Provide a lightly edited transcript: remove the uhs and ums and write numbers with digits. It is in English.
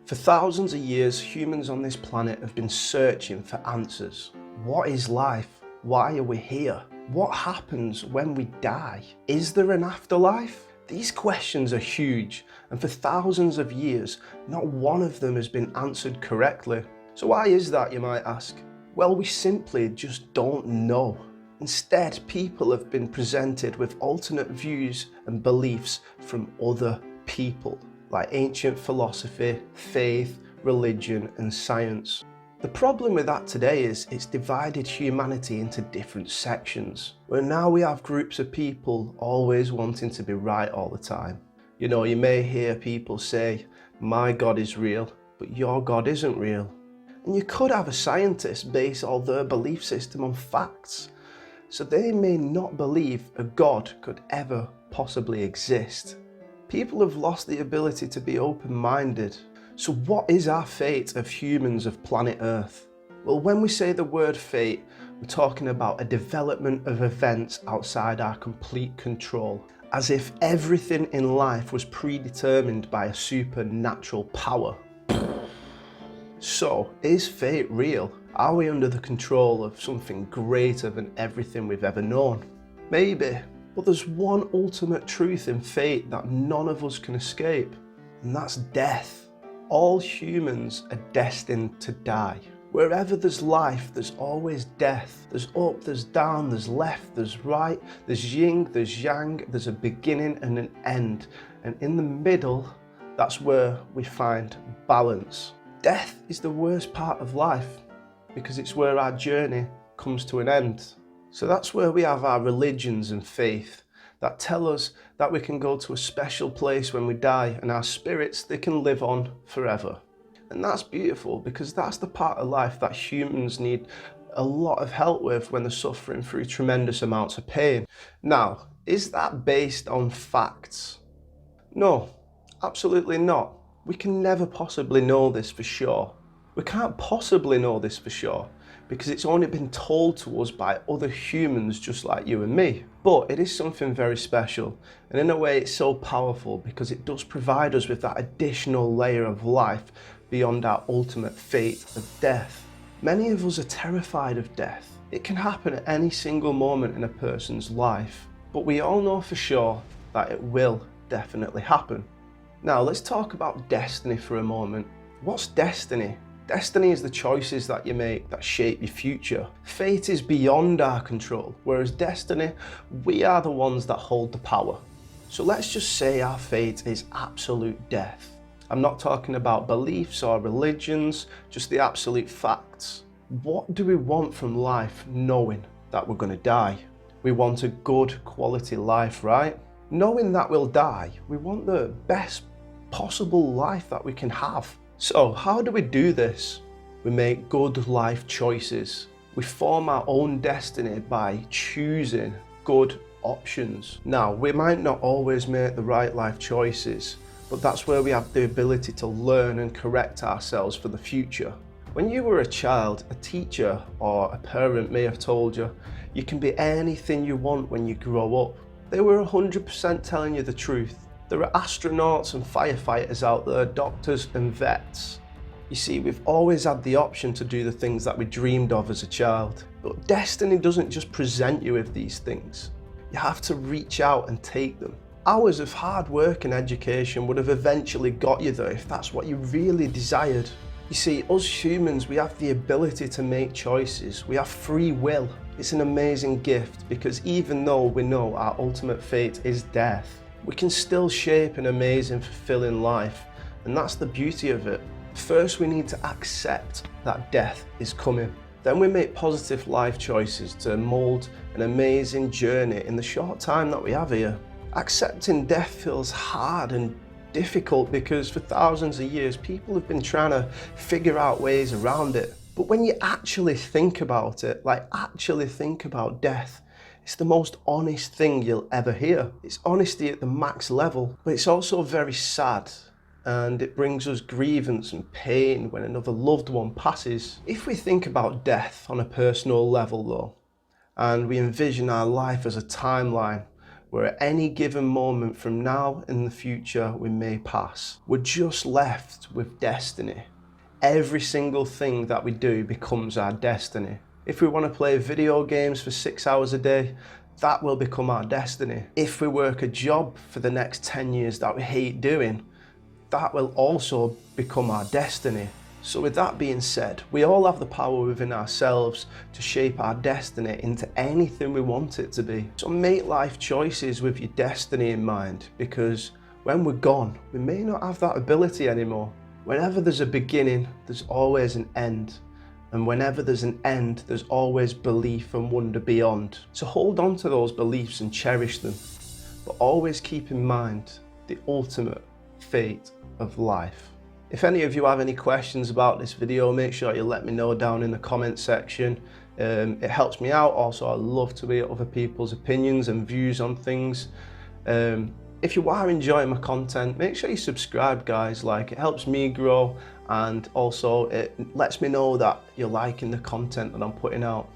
For thousands of years, humans on this planet have been searching for answers. What is life? Why are we here? What happens when we die? Is there an afterlife? These questions are huge, and for thousands of years, not one of them has been answered correctly. So why is that, you might ask? Well, we simply just don't know. Instead, people have been presented with alternate views and beliefs from other people, like ancient philosophy, faith, religion, and science. The problem with that today is it's divided humanity into different sections, where now we have groups of people always wanting to be right all the time. You know, you may hear people say, my God is real, but your God isn't real. And you could have a scientist base all their belief system on facts, so they may not believe a God could ever possibly exist. People have lost the ability to be open-minded. So what is our fate of humans of planet Earth? Well, when we say the word fate, we're talking about a development of events outside our complete control, as if everything in life was predetermined by a supernatural power. So, is fate real? Are we under the control of something greater than everything we've ever known? Maybe. But there's one ultimate truth in fate that none of us can escape, and that's death. All humans are destined to die. Wherever there's life, there's always death. There's up, there's down, there's left, there's right, there's yin, there's yang, there's a beginning and an end. And in the middle, that's where we find balance. Death is the worst part of life because it's where our journey comes to an end. So that's where we have our religions and faith that tell us that we can go to a special place when we die and our spirits, they can live on forever. And that's beautiful because that's the part of life that humans need a lot of help with when they're suffering through tremendous amounts of pain. Now, is that based on facts? No, absolutely not. We can never possibly know this for sure. We can't possibly know this for sure, because it's only been told to us by other humans just like you and me. But it is something very special, and in a way it's so powerful because it does provide us with that additional layer of life beyond our ultimate fate of death. Many of us are terrified of death. It can happen at any single moment in a person's life, but we all know for sure that it will definitely happen. Now let's talk about destiny for a moment. What's destiny? Destiny is the choices that you make that shape your future. Fate is beyond our control, whereas destiny, we are the ones that hold the power. So let's just say our fate is absolute death. I'm not talking about beliefs or religions, just the absolute facts. What do we want from life knowing that we're going to die? We want a good quality life, right? Knowing that we'll die, we want the best possible life that we can have. So how do we do this? We make good life choices. We form our own destiny by choosing good options. Now, we might not always make the right life choices, but that's where we have the ability to learn and correct ourselves for the future. When you were a child, a teacher or a parent may have told you, you can be anything you want when you grow up. They were 100% telling you the truth. There are astronauts and firefighters out there, doctors and vets. You see, we've always had the option to do the things that we dreamed of as a child. But destiny doesn't just present you with these things. You have to reach out and take them. Hours of hard work and education would have eventually got you there if that's what you really desired. You see, us humans, we have the ability to make choices. We have free will. It's an amazing gift because even though we know our ultimate fate is death, we can still shape an amazing, fulfilling life, and that's the beauty of it. First, we need to accept that death is coming. Then we make positive life choices to mould an amazing journey in the short time that we have here. Accepting death feels hard and difficult because for thousands of years, people have been trying to figure out ways around it. But when you actually think about it, like actually think about death, it's the most honest thing you'll ever hear. It's honesty at the max level, but it's also very sad, and it brings us grievance and pain when another loved one passes. If we think about death on a personal level though, and we envision our life as a timeline where at any given moment from now in the future we may pass. We're just left with destiny. Every single thing that we do becomes our destiny. If we want to play video games for 6 hours a day, that will become our destiny. If we work a job for the next 10 years that we hate doing, that will also become our destiny. So with that being said, we all have the power within ourselves to shape our destiny into anything we want it to be. So make life choices with your destiny in mind, because when we're gone, we may not have that ability anymore. Whenever there's a beginning, there's always an end. And whenever there's an end, there's always belief and wonder beyond. So hold on to those beliefs and cherish them, but always keep in mind the ultimate fate of life. If any of you have any questions about this video, make sure you let me know down in the comment section. It helps me out. Also, I love to hear other people's opinions and views on things. If you are enjoying my content, make sure you subscribe, guys. Like, it helps me grow, and also it lets me know that you're liking the content that I'm putting out.